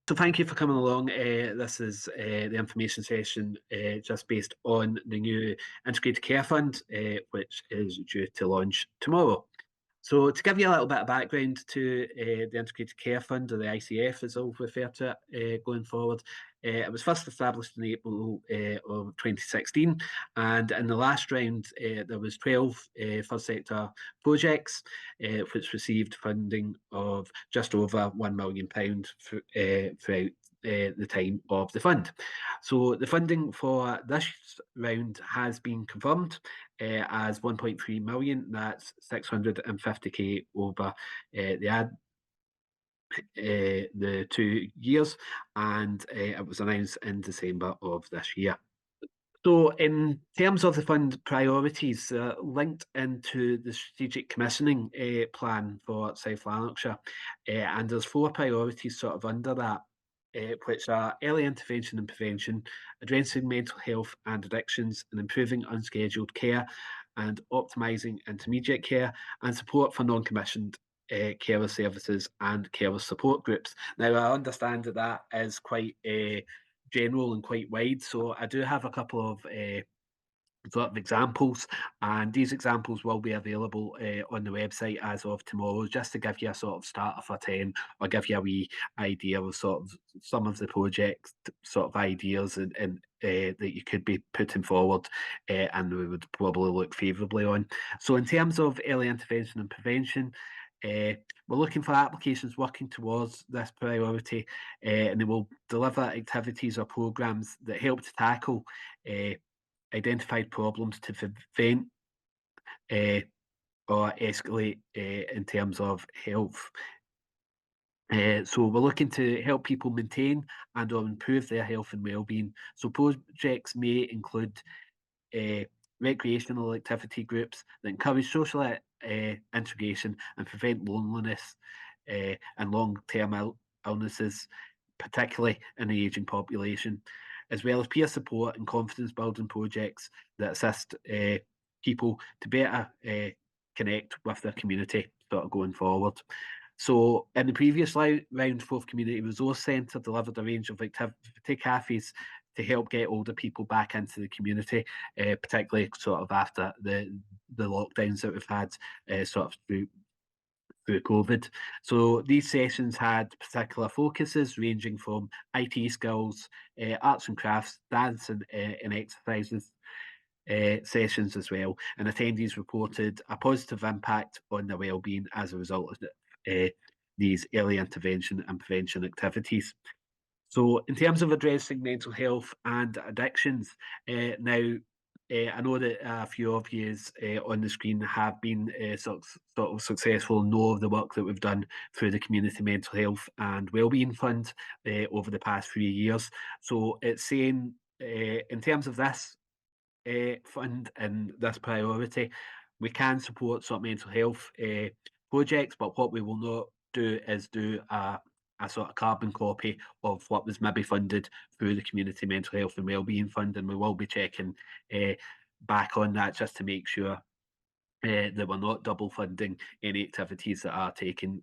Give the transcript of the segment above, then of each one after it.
So thank you for coming along. This is the information session just based on the new Integrated Care Fund, which is due to launch tomorrow. So to give you a little bit of background to the Integrated Care Fund, or the ICF as I'll refer to it going forward, it was first established in April of 2016, and in the last round there was 12 first sector projects which received funding of just over £1 million throughout the time of the fund. So the funding for this round has been confirmed as 1.3 million. That's 650k over the 2 years, and it was announced in December of this year. So in terms of the fund priorities, linked into the strategic commissioning plan for South Lanarkshire, and there's 4 priorities sort of under that, which are early intervention and prevention, addressing mental health and addictions, and improving unscheduled care, and optimising intermediate care, and support for non-commissioned carer services and carer support groups. Now, I understand that that is quite general and quite wide, so I do have a couple of sort of examples, and these examples will be available on the website as of tomorrow, just to give you a sort of starter for 10, or give you a wee idea of sort of some of the project sort of ideas and that you could be putting forward, and we would probably look favourably on. So in terms of early intervention and prevention, we're looking for applications working towards this priority, and they will deliver activities or programmes that help to tackle identified problems to prevent or escalate in terms of health. So we're looking to help people maintain and or improve their health and well-being. So projects may include recreational activity groups that encourage social integration and prevent loneliness and long-term illnesses, particularly in the ageing population, as well as peer support and confidence building projects that assist people to better connect with their community sort of going forward. So in the previous round, Fourth Community Resource Centre delivered a range of activity cafes to help get older people back into the community, particularly sort of after the lockdowns that we've had sort of through COVID. So these sessions had particular focuses ranging from IT skills, arts and crafts, dance and exercises sessions as well. And attendees reported a positive impact on their wellbeing as a result of these early intervention and prevention activities. So in terms of addressing mental health and addictions, now I know that a few of you on the screen have been sort of successful and know of the work that we've done through the Community Mental Health and Wellbeing Fund over the past 3 years. So it's saying in terms of this fund and this priority, we can support sort of mental health projects, but what we will not do is do a sort of carbon copy of what was maybe funded through the Community Mental Health and Wellbeing Fund, and we will be checking back on that just to make sure that we're not double funding any activities that are taking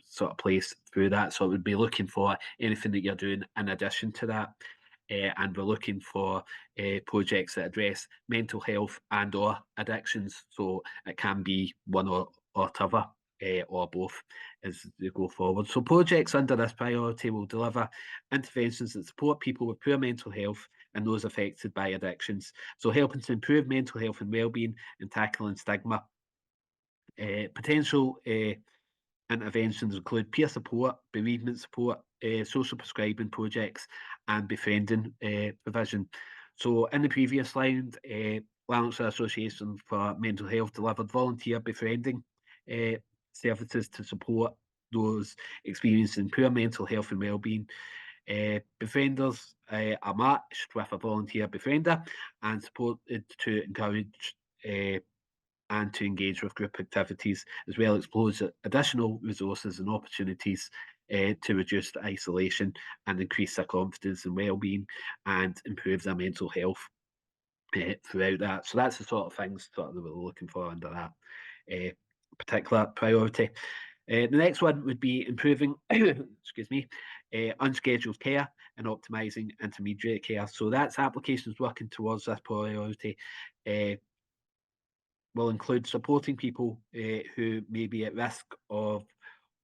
sort of place through that. So it would be looking for anything that you're doing in addition to that. And we're looking for projects that address mental health and or addictions. So it can be one or t'other, or both as they go forward. So projects under this priority will deliver interventions that support people with poor mental health and those affected by addictions. So helping to improve mental health and wellbeing and tackling stigma. Potential interventions include peer support, bereavement support, social prescribing projects, and befriending provision. So in the previous slide, Lanarkshire Association for Mental Health delivered volunteer befriending services to support those experiencing poor mental health and wellbeing. Befrienders are matched with a volunteer befriender and supported to encourage and to engage with group activities, as well as explores additional resources and opportunities to reduce the isolation and increase their confidence and well-being and improve their mental health throughout that. So that's the sort of things that we're looking for under that particular priority. The next one would be improving, excuse me, unscheduled care and optimising intermediate care. So that's applications working towards this priority. Will include supporting people who may be at risk of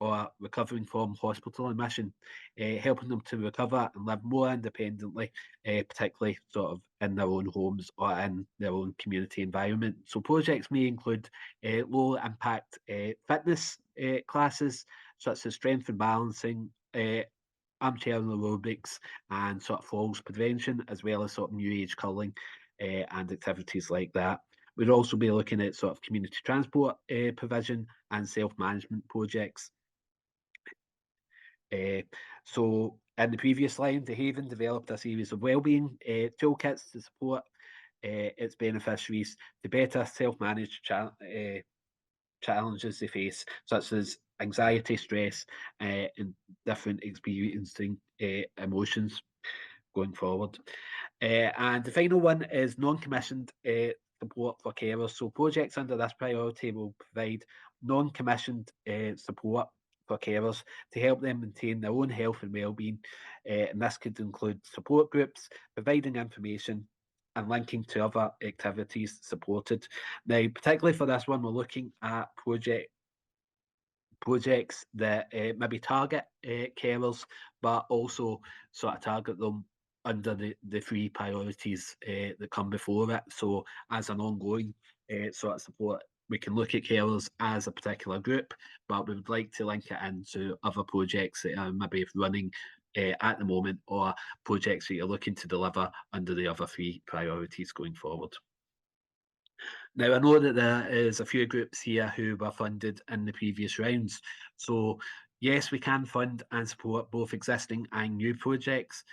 or recovering from hospital admission, helping them to recover and live more independently, particularly sort of in their own homes or in their own community environment. So projects may include low impact fitness classes, such as strength and balancing, armchair aerobics, and sort of falls prevention, as well as sort of new age curling and activities like that. We'd also be looking at sort of community transport provision and self-management projects. So in the previous line, the Haven developed a series of wellbeing toolkits to support its beneficiaries to better self-manage challenges they face, such as anxiety, stress, and different experiencing emotions going forward. And the final one is non-commissioned support for carers. So projects under this priority will provide non-commissioned support for carers to help them maintain their own health and well-being. And this could include support groups, providing information, and linking to other activities supported. Now, particularly for this one, we're looking at projects that maybe target carers, but also sort of target them under the three priorities that come before it. So as an ongoing sort of support, we can look at carers as a particular group, but we would like to link it into other projects that are maybe running at the moment, or projects that you're looking to deliver under the other three priorities going forward. Now, I know that there is a few groups here who were funded in the previous rounds. So yes, we can fund and support both existing and new projects.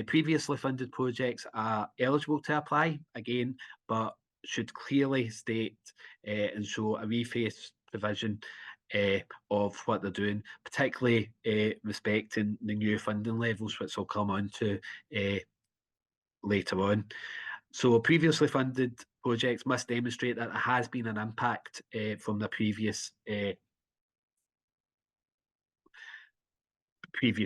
Previously funded projects are eligible to apply again, but should clearly state and show a reface provision of what they're doing, particularly respecting the new funding levels, which I'll come on to later on. So previously funded projects must demonstrate that there has been an impact from the previous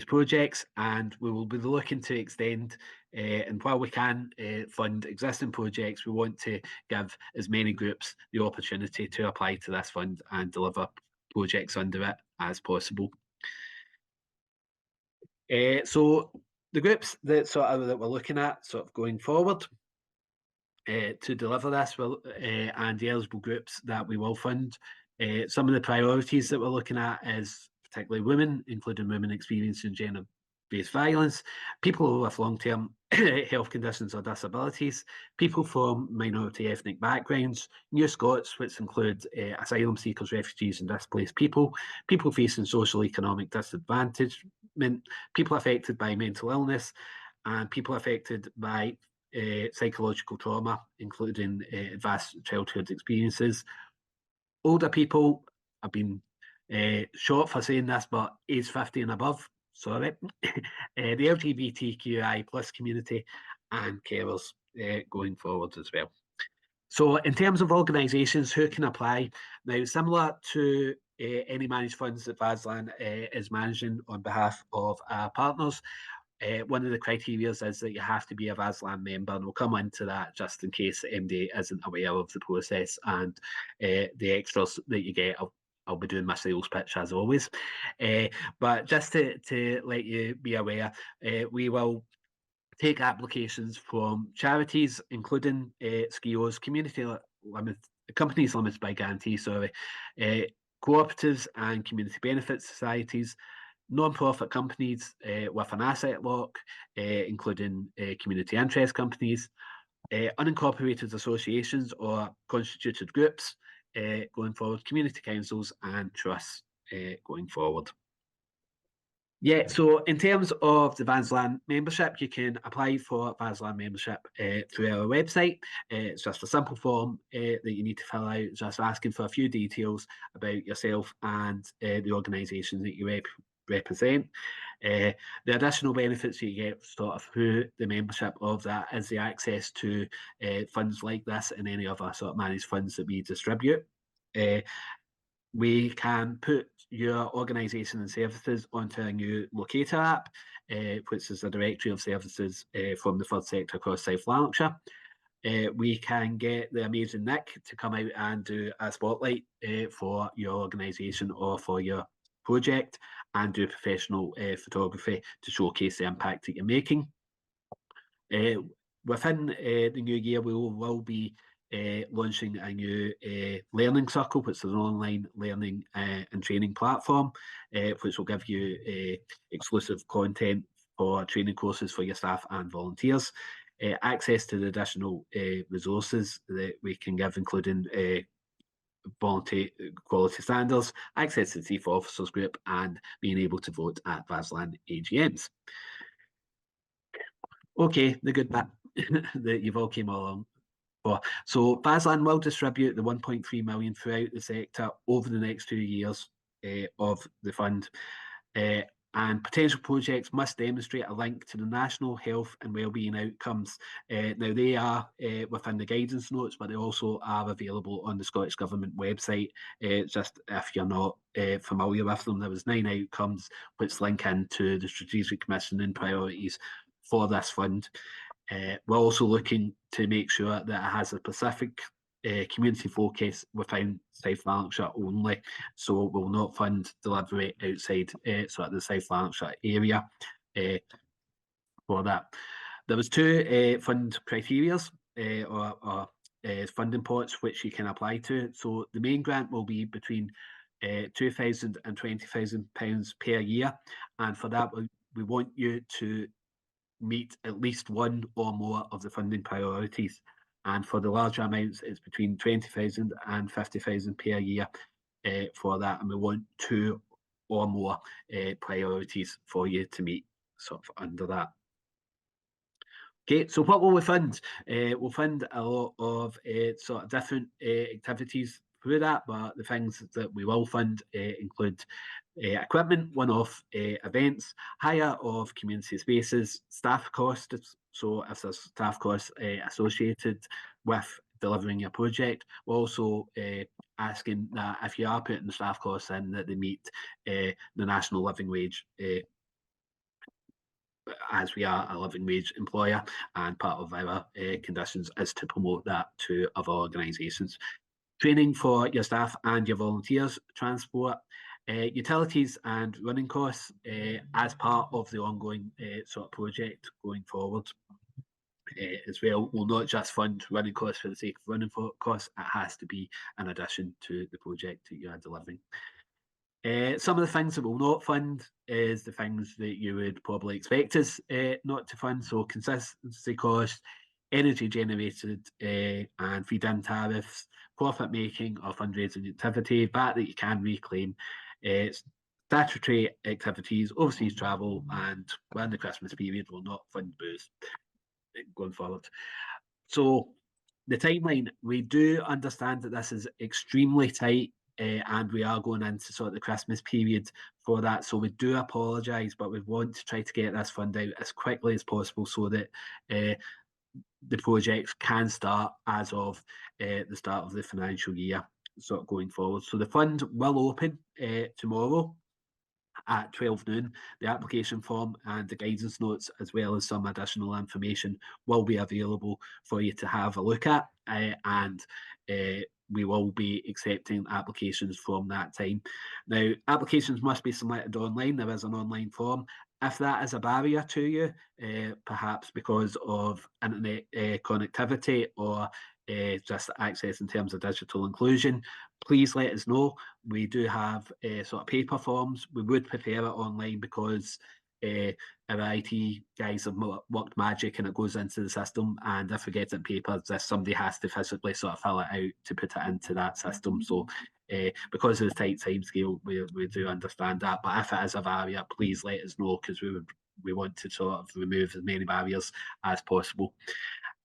projects, and we will be looking to extend, and while we can fund existing projects, we want to give as many groups the opportunity to apply to this fund and deliver projects under it as possible. So the groups that we're looking at sort of going forward to deliver this and the eligible groups that we will fund. Some of the priorities that we're looking at is particularly women, including women experiencing gender-based violence, people with long-term health conditions or disabilities, people from minority ethnic backgrounds, New Scots, which include asylum seekers, refugees and displaced people, people facing social economic disadvantagement, people affected by mental illness, and people affected by psychological trauma, including advanced childhood experiences. Older people, I've been shot for saying this, but age 50 and above, sorry. The LGBTQI plus community and carers going forward as well. So in terms of organisations who can apply, now similar to any managed funds that VASLan is managing on behalf of our partners, one of the criteria is that you have to be a VASLan member, and we'll come into that just in case the MD isn't aware of the process and the extras that you get. I'll be doing my sales pitch as always. But just to let you be aware, we will take applications from charities, including SKIOs, companies limited by guarantee, cooperatives and community benefit societies, non-profit companies with an asset lock, including community interest companies, unincorporated associations or constituted groups going forward, community councils and trusts going forward. Yeah, so in terms of the VASLan membership, you can apply for VASLan membership through our website. It's just a simple form that you need to fill out, just asking for a few details about yourself and the organisation that you represent. The additional benefits you get sort of through the membership of that is the access to funds like this and any other sort of managed funds that we distribute. We can put your organisation and services onto a new locator app, which is a directory of services from the third sector across South Lanarkshire. We can get the amazing Nick to come out and do a spotlight for your organisation or for your project, and do professional photography to showcase the impact that you're making. Within the new year, we will be launching a new learning circle, which is an online learning and training platform, which will give you exclusive content for training courses for your staff and volunteers, access to the additional resources that we can give, including voluntary quality standards, access to the Chief Officers Group, and being able to vote at VASLan AGMs. Okay, the good bit that you've all came along for. So VASLan will distribute the 1.3 million throughout the sector over the next 2 years of the fund. And potential projects must demonstrate a link to the national health and wellbeing outcomes. Now, they are within the guidance notes, but they also are available on the Scottish Government website. Just if you're not familiar with them, there was 9 outcomes which link into the strategic commissioning priorities for this fund. We're also looking to make sure that it has a specific community focus within South Lanarkshire only, so we'll not fund delivery outside sort of the South Lanarkshire area for that. There was 2 fund criteria or funding pots which you can apply to. So the main grant will be between £2,000 and £20,000 per year, and for that we want you to meet at least one or more of the funding priorities. And for the larger amounts, it's between 20,000 and 50,000 per year for that. And we want 2 or more priorities for you to meet sort of under that. Okay, so what will we fund? We'll fund a lot of sort of different activities through that, but the things that we will fund include equipment, one-off events, hire of community spaces, staff costs. So if there's staff costs associated with delivering your project, we're also asking that if you are putting the staff costs in, that they meet the national living wage, as we are a living wage employer, and part of our conditions is to promote that to other organisations. Training for your staff and your volunteers, transport, utilities and running costs as part of the ongoing sort of project going forward. As well, we'll not just fund running costs for the sake of running costs, it has to be in addition to the project that you are delivering. Some of the things that we'll not fund is the things that you would probably expect us not to fund. So consistency costs, energy generated and feed-in tariffs, profit making or fundraising activity, VAT that you can reclaim, statutory activities, overseas travel, and when the Christmas period will not fund booze going forward. So the timeline, we do understand that this is extremely tight and we are going into sort of the Christmas period for that. So we do apologise, but we want to try to get this fund out as quickly as possible so that the projects can start as of the start of the financial year sort of going forward. So the fund will open tomorrow at 12 noon. The application form and the guidance notes, as well as some additional information, will be available for you to have a look at, and we will be accepting applications from that time. Now, applications must be submitted online. There is an online form. If that is a barrier to you, perhaps because of internet connectivity or just access in terms of digital inclusion, please let us know. We do have sort of paper forms. We would prefer it online because our IT guys have worked magic and it goes into the system, and if we get it in paper, somebody has to physically sort of fill it out to put it into that system. So because of the tight time scale, we do understand that, but if it is a barrier, please let us know, because we want to sort of remove as many barriers as possible.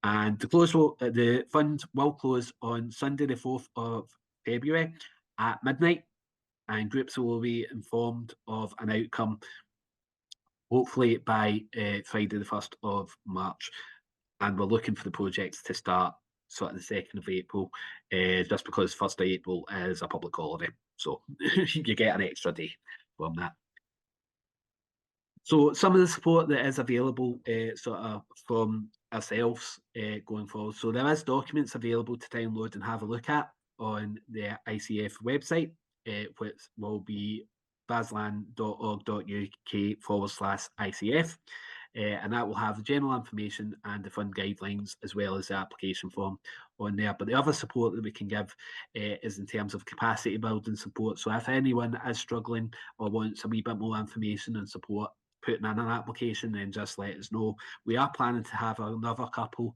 And the fund will close on Sunday the 4th of February at midnight, and groups will be informed of an outcome hopefully by Friday the 1st of March. And we're looking for the projects to start sort of the 2nd of April, just because 1st of April is a public holiday. So you get an extra day from that. So some of the support that is available sort of from ourselves going forward. So there is documents available to download and have a look at on the ICF website, which will be vaslan.org.uk/ICF. And that will have the general information and the fund guidelines, as well as the application form on there. But the other support that we can give is in terms of capacity building support. So if anyone is struggling or wants a wee bit more information and support putting in an application, then just let us know. We are planning to have another couple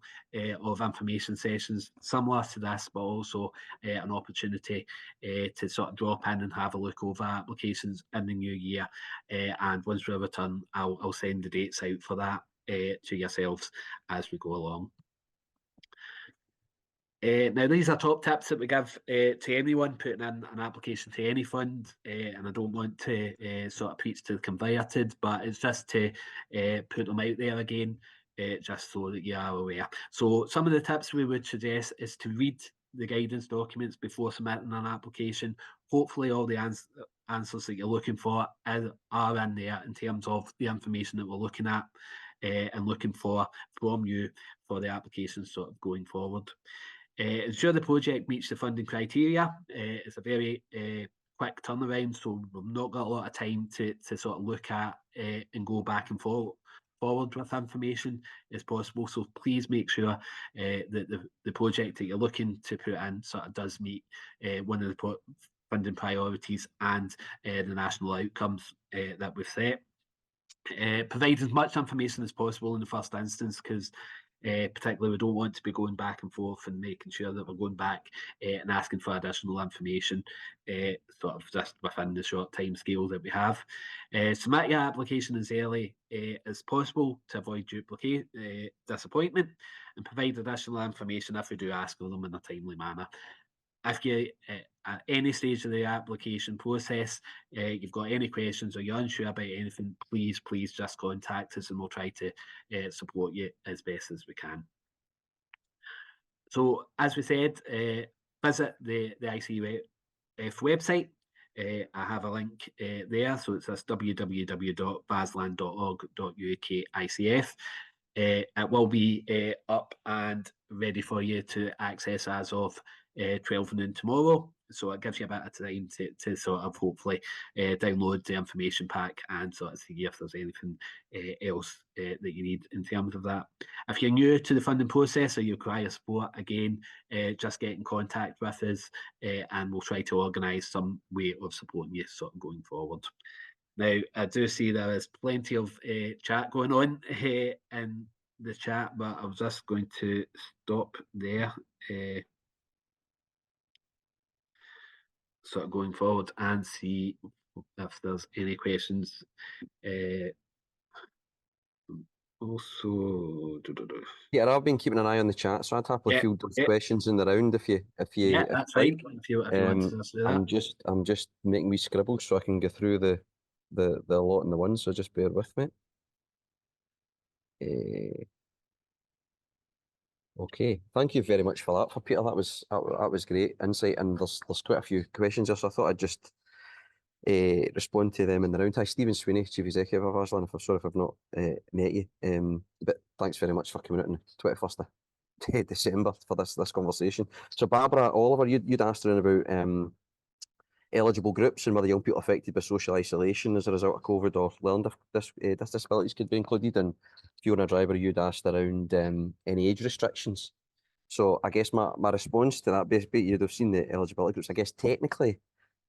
of information sessions similar to this, but also an opportunity to sort of drop in and have a look over applications in the new year. And once we return, I'll send the dates out for that to yourselves as we go along. Now, these are top tips that we give to anyone putting in an application to any fund, and I don't want to sort of preach to the converted, but it's just to put them out there again, just so that you are aware. So some of the tips we would suggest is to read the guidance documents before submitting an application. Hopefully all the answers that you're looking for are in there in terms of the information that we're looking at and looking for from you for the application sort of going forward. Ensure the project meets the funding criteria. It's a very quick turnaround, so we've not got a lot of time to sort of look at and go back and forward with information as possible. So please make sure that the project that you're looking to put in sort of does meet one of the funding priorities and the national outcomes that we've set. Provide as much information as possible in the first instance, because particularly we don't want to be going back and forth and making sure that we're going back and asking for additional information sort of just within the short time scale that we have. Submit your application as early as possible to avoid duplicate disappointment, and provide additional information if we do ask for them in a timely manner. If you, at any stage of the application process, you've got any questions or you're unsure about anything, please just contact us and we'll try to support you as best as we can. So, as we said, visit the ICF website. I have a link there, so it's this www.vaslan.org.uk/ICF. It will be up and ready for you to access as of 12 noon tomorrow, so it gives you a bit of time to sort of hopefully download the information pack and sort of see if there's anything else that you need in terms of that. If you're new to the funding process or you require support, again, just get in contact with us and we'll try to organise some way of supporting you sort of going forward. Now, I do see there is plenty of chat going on in the chat, but I was just going to stop there, sort of going forward and see if there's any questions. Also, yeah, I've been keeping an eye on the chat, so I'd happily field those questions in the round if you yeah, that's right. If you want to do that. I'm just making wee scribbles so I can go through the lot and the ones, so just bear with me. Okay, thank you very much for that, Peter. That was great insight, and there's quite a few questions there, so I thought I'd just respond to them in the round. Hi, Stephen Sweeney, Chief Executive of VASLan. I'm sorry if I've not met you, but thanks very much for coming out on the 21st of December for this conversation. So Barbara Oliver, you'd asked around about eligible groups and whether young people affected by social isolation as a result of COVID or learning disabilities could be included. And Fiona Driver, you'd asked around any age restrictions. So I guess my response to that, basically, you'd have seen the eligibility groups. I guess technically,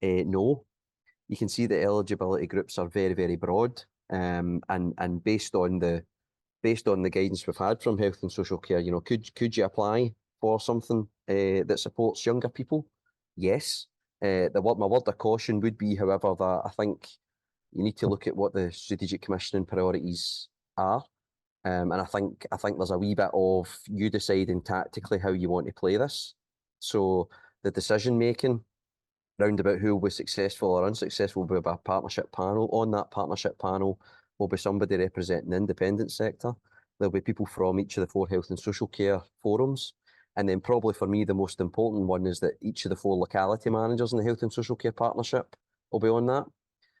no. You can see the eligibility groups are very, very broad, and based on the guidance we've had from Health and Social Care, you know, could you apply for something that supports younger people? Yes. My word of caution would be, however, that I think you need to look at what the strategic commissioning priorities are, and I think there's a wee bit of you deciding tactically how you want to play this. So the decision making round about who will be successful or unsuccessful will be a partnership panel. On that partnership panel will be somebody representing the independent sector. There'll be people from each of the 4 health and social care forums. And then probably for me, the most important one is that each of the 4 locality managers in the Health and Social Care Partnership will be on that.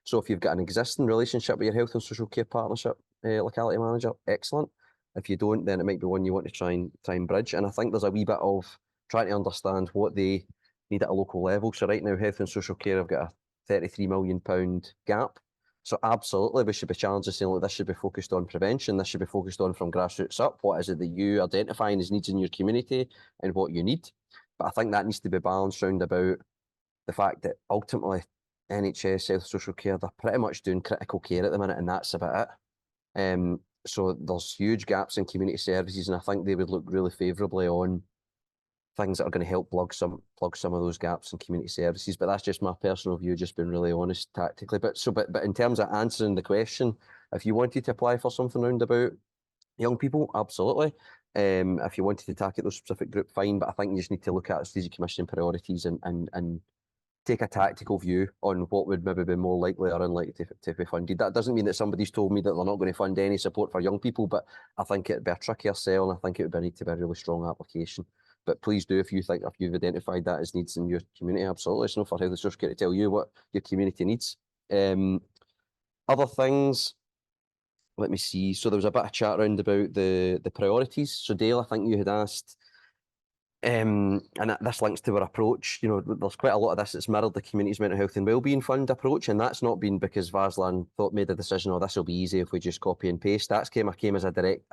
So if you've got an existing relationship with your Health and Social Care Partnership locality manager, excellent. If you don't, then it might be one you want to try and bridge. And I think there's a wee bit of trying to understand what they need at a local level. So right now, Health and Social Care have got a £33 million gap. So absolutely, we should be challenged saying, look, this should be focused on prevention. This should be focused on from grassroots up. What is it that you identifying as needs in your community and what you need? But I think that needs to be balanced round about the fact that ultimately NHS, health, social care, they're pretty much doing critical care at the minute, and that's about it. So there's huge gaps in community services, and I think they would look really favourably on things that are going to help plug some of those gaps in community services. But that's just my personal view, just being really honest tactically. But in terms of answering the question, if you wanted to apply for something round about young people, absolutely. If you wanted to target those specific group, fine. But I think you just need to look at strategic commissioning priorities and take a tactical view on what would maybe be more likely or unlikely to be funded. That doesn't mean that somebody's told me that they're not going to fund any support for young people, but I think it'd be a trickier sell, and I think it would need to be a really strong application. But please do, if you've identified that as needs in your community, absolutely. It's not for Health and Social Care to tell you what your community needs. Other things, let me see. So there was a bit of chat around about the priorities. So Dale, I think you had asked, and this links to our approach. You know, there's quite a lot of this that's mirrored the Community's Mental Health and Wellbeing Fund approach, and that's not been because VASLan made a decision, oh, this will be easy if we just copy and paste. That came as a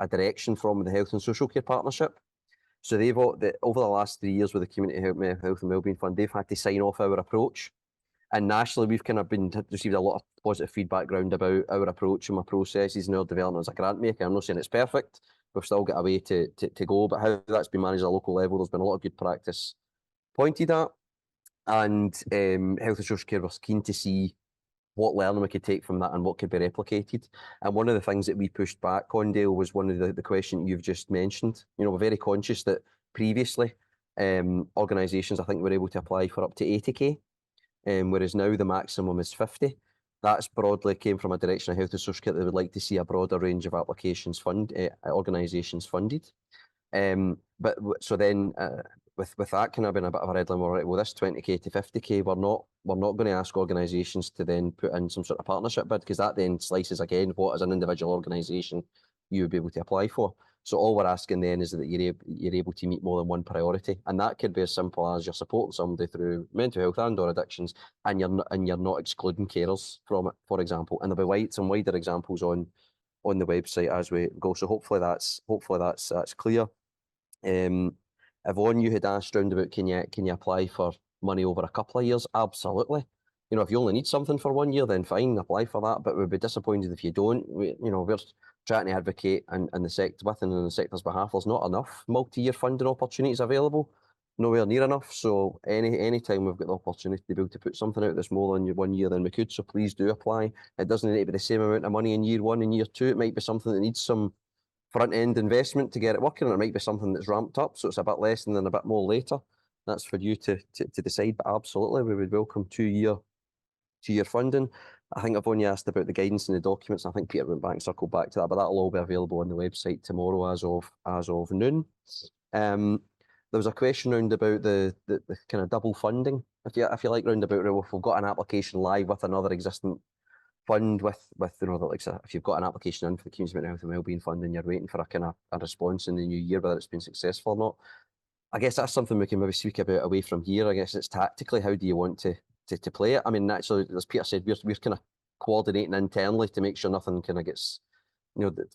direction from the Health and Social Care Partnership. So they've over the last 3 years with the Community Health and Wellbeing Fund, they've had to sign off our approach. And nationally, we've kind of received a lot of positive feedback round about our approach and our processes and our development as a grant maker. I'm not saying it's perfect. We've still got a way to go, but how that's been managed at a local level, there's been a lot of good practice pointed at. And Health and Social Care was keen to see what learning we could take from that and what could be replicated. And one of the things that we pushed back on, Dale, was one of the question you've just mentioned. You know, we're very conscious that previously organisations, I think, were able to apply for up to 80k, whereas now the maximum is 50. That's broadly came from a direction of Health and Social Care that would like to see a broader range of applications organisations funded. But so then with that kind of been a bit of a red line, right, well, this 20k to 50k, we're not going to ask organisations to then put in some sort of partnership bid, because that then slices again what as an individual organisation you would be able to apply for. So all we're asking then is that you're able to meet more than one priority, and that could be as simple as you're supporting somebody through mental health and/or addictions, and you're not excluding carers from it, for example. And there'll be some wider examples on the website as we go. So hopefully that's clear. Yvonne, you had asked round about can you apply for money over a couple of years? Absolutely. You know, if you only need something for 1 year, then fine, apply for that. But we'd be disappointed if you don't. We're trying to advocate and the sector within the sector's behalf. There's not enough multi-year funding opportunities available, nowhere near enough. So any time we've got the opportunity to be able to put something out that's more than 1 year, then we could. So please do apply. It doesn't need to be the same amount of money in year 1 and year 2. It might be something that needs some front-end investment to get it working, or it might be something that's ramped up, so it's a bit less and then a bit more later. That's for you to decide, but absolutely, we would welcome 2 year funding. I think I've only asked about the guidance in the documents. I think Peter went back and circled back to that, but that'll all be available on the website tomorrow as of noon. There was a question round about the kind of double funding, if you like, round about if we've got an application live with another existing fund with if you've got an application in for the Community Mental Health and Wellbeing Fund and you're waiting for a response in the new year, whether it's been successful or not. I guess that's something we can maybe speak about away from here. I guess it's tactically, how do you want to play it? I mean, naturally, as Peter said, we're kind of coordinating internally to make sure nothing kind of gets,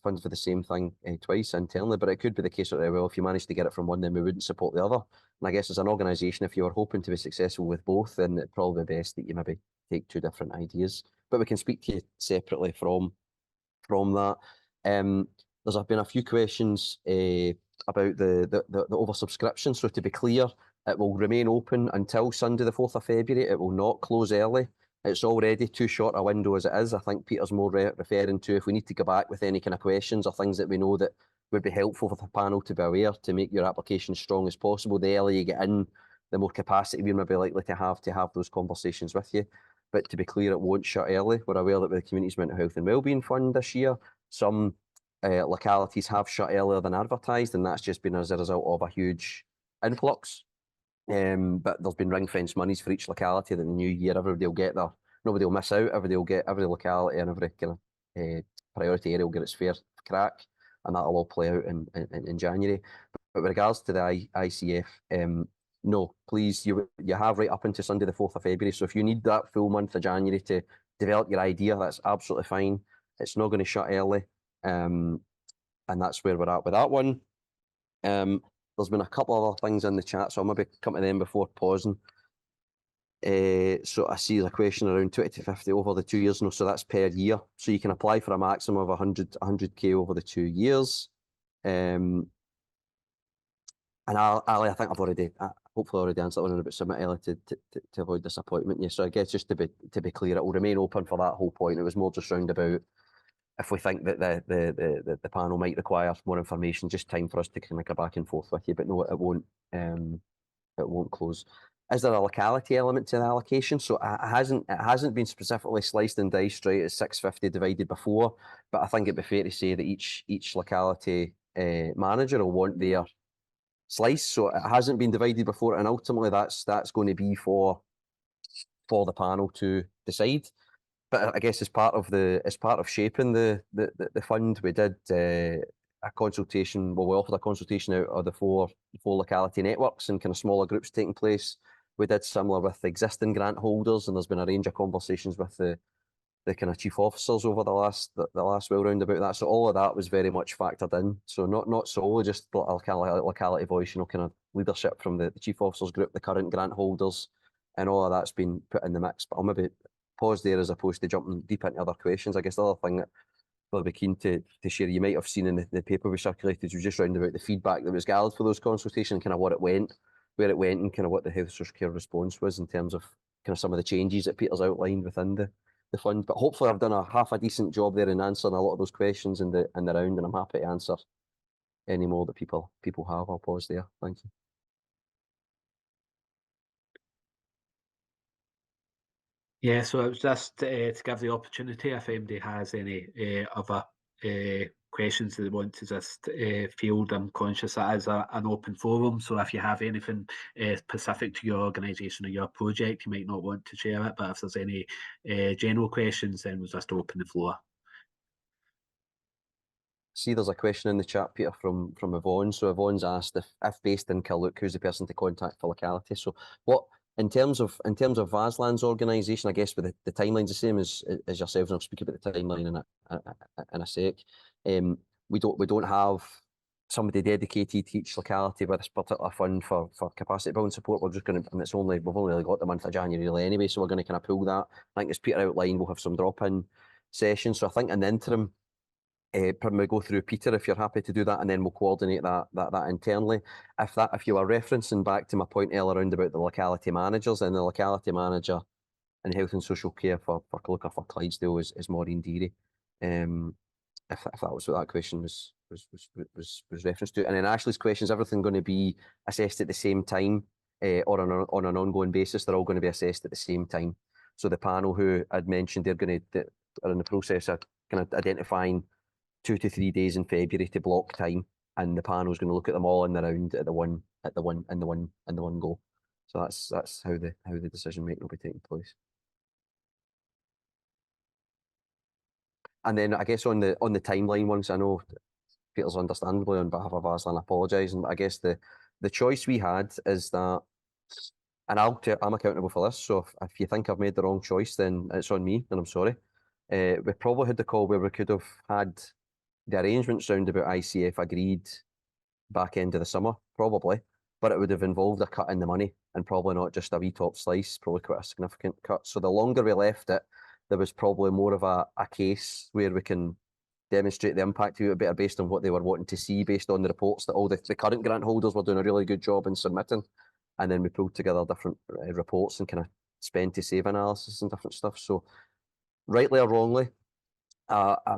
funded for the same thing twice internally. But it could be the case that, well, if you manage to get it from one, then we wouldn't support the other. And I guess as an organisation, if you were hoping to be successful with both, then it'd probably be best that you maybe take 2 different ideas. But we can speak to you separately from that. There's been a few questions about the oversubscription. So to be clear, it will remain open until Sunday the 4th of February. It will not close early. It's already too short a window as it is. I think Peter's more referring to if we need to go back with any kind of questions or things that we know that would be helpful for the panel to be aware to make your application as strong as possible. The earlier you get in, the more capacity we're maybe likely to have those conversations with you. But to be clear, it won't shut early. We're aware that with the Community's Mental Health and Wellbeing Fund this year, some localities have shut earlier than advertised, and that's just been as a result of a huge influx. But there's been ring-fence monies for each locality that in the new year everybody will get there. Nobody will miss out. Everybody will get, every locality and every kind of priority area will get its fair crack, and that'll all play out in January. But with regards to the ICF, no, please, you have right up until Sunday the 4th of February. So if you need that full month of January to develop your idea, that's absolutely fine. It's not going to shut early. And that's where we're at with that one. There's been a couple of other things in the chat, so I'll maybe come to them before pausing. So I see the question around 20 to 50 over the 2 years, no, so that's per year. So you can apply for a maximum of 100k over the 2 years. And Ali, I think I've already, hopefully already answered one about submit early to avoid disappointment. Yeah, so I guess just to be clear, it will remain open for that whole point. It was more just round about if we think that the panel might require more information, just time for us to kind of go back and forth with you. But no, it won't close. Is there a locality element to the allocation? So it hasn't been specifically sliced and diced right at 650 divided before, but I think it'd be fair to say that each locality manager will want their slice. So it hasn't been divided before, and ultimately that's going to be for the panel to decide. But I guess as part of shaping the fund, we did a consultation. Well, we offered a consultation out of the four locality networks and kind of smaller groups taking place. We did similar with existing grant holders, and there's been a range of conversations with the kind of chief officers over the last well round about that. So all of that was very much factored in. So not solely just locality voice, kind of leadership from the chief officers group, the current grant holders, and all of that's been put in the mix. But I'll maybe pause there as opposed to jumping deep into other questions. I guess the other thing that I'll be keen to share, you might have seen in the paper we circulated, was just round about the feedback that was gathered for those consultations, kind of what it went, where it went, and kind of what the health social care response was in terms of kind of some of the changes that Peter's outlined within the fund. But hopefully I've done a half a decent job there in answering a lot of those questions in the round, and I'm happy to answer any more that people have. I'll pause there. Thank you. Yeah, so it was just to give the opportunity if anybody has any other questions that they want to just field. I'm conscious that is an open forum, so if you have anything specific to your organisation or your project, you might not want to share it, but if there's any general questions, then we'll just open the floor. See, there's a question in the chat, Peter, from Yvonne. So Yvonne's asked if based in Killook, who's the person to contact for locality. So what, in terms of VASLan's organisation, I guess with the timeline's the same as yourselves, and I'll speak about the timeline in a sec. We don't have somebody dedicated to each locality with this particular fund for capacity building support. We're just going to, and we've only really got the month of January really anyway, so we're going to kind of pull that. I think as Peter outlined, we'll have some drop-in sessions. So I think in the interim, probably go through Peter if you're happy to do that, and then we'll coordinate that internally. If you were referencing back to my point earlier around about the locality managers, and the locality manager in health and social care for Clydesdale is Maureen Deary. If that was what that question was referenced to. And then Ashley's question, is everything going to be assessed at the same time or on an ongoing basis? They're all going to be assessed at the same time. So the panel who I'd mentioned, are in the process of kind of identifying 2 to 3 days in February to block time, and the panel is going to look at them all in the round at the one go. So that's how the decision making will be taking place. And then I guess on the timeline ones, I know Peter's understandably on behalf of VASLan apologising, but I guess the choice we had is that, and I'm accountable for this, so if you think I've made the wrong choice, then it's on me, and I'm sorry. We probably had the call where we could have had the arrangements round about ICF agreed back end of the summer, probably, but it would have involved a cut in the money, and probably not just a wee top slice, probably quite a significant cut. So the longer we left it, there was probably more of a case where we can demonstrate the impact a bit better based on what they were wanting to see, based on the reports that all the current grant holders were doing a really good job in submitting. And then we pulled together different reports and kind of spend to save analysis and different stuff. So rightly or wrongly,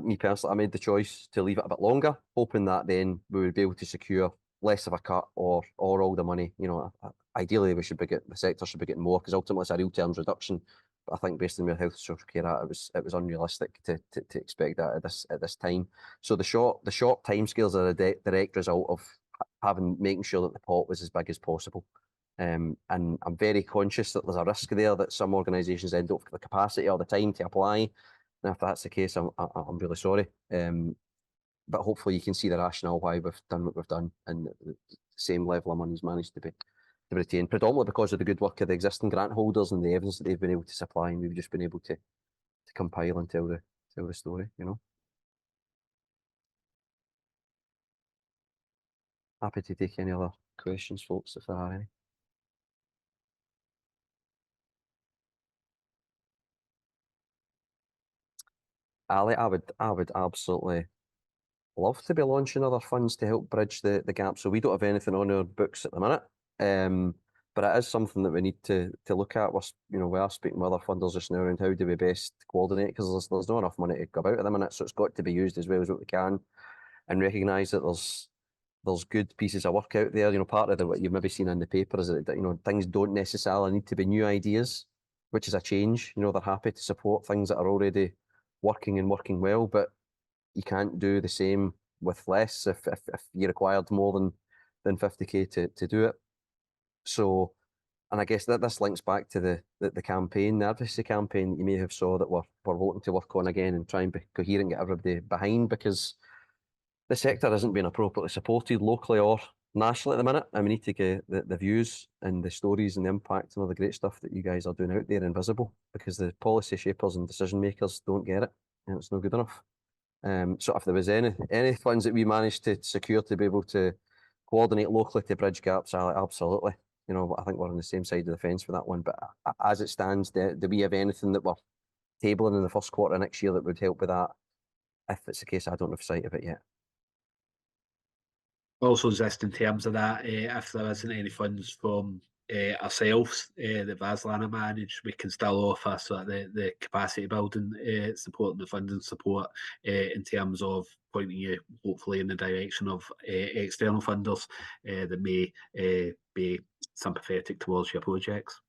me personally, I made the choice to leave it a bit longer, hoping that then we would be able to secure less of a cut or all the money. Ideally the sector should be getting more, because ultimately it's a real terms reduction. But I think based on where health and social care at, it was unrealistic to expect that at this time. So the short timescales are a direct result of making sure that the pot was as big as possible. And I'm very conscious that there's a risk there that some organisations end up with the capacity or the time to apply. And if that's the case, I'm really sorry. But hopefully you can see the rationale why we've done what we've done, and the same level of money's managed to be retained, predominantly because of the good work of the existing grant holders and the evidence that they've been able to supply, and we've just been able to compile and tell the story, you know. Happy to take any other questions, folks, if there are any. Ali, I would absolutely love to be launching other funds to help bridge the gap. So we don't have anything on our books at the minute, but it is something that we need to look at. We are speaking with other funders just now around how do we best coordinate, because there's not enough money to go about at the minute, so it's got to be used as well as what we can, and recognise that there's good pieces of work out there. Part of what you've maybe seen in the paper is that things don't necessarily need to be new ideas, which is a change. They're happy to support things that are already working and working well, but you can't do the same with less if you required more than 50k to do it. So, and I guess that this links back to the campaign, the advocacy campaign you may have saw that we're wanting to work on again and try and be coherent, get everybody behind, because the sector isn't being appropriately supported locally or nationally at the minute, and we need to get the views and the stories and the impact and all the great stuff that you guys are doing out there invisible, because the policy shapers and decision makers don't get it, and it's not good enough. So if there was any funds that we managed to secure to be able to coordinate locally to bridge gaps, absolutely. I think we're on the same side of the fence for that one. But as it stands, do we have anything that we're tabling in the first quarter next year that would help with that? If it's the case, I don't have sight of it yet. Also, just in terms of that, if there isn't any funds from ourselves, the VASLan manage, we can still offer sort of the capacity building support and the funding support in terms of pointing you hopefully in the direction of external funders that may be sympathetic towards your projects.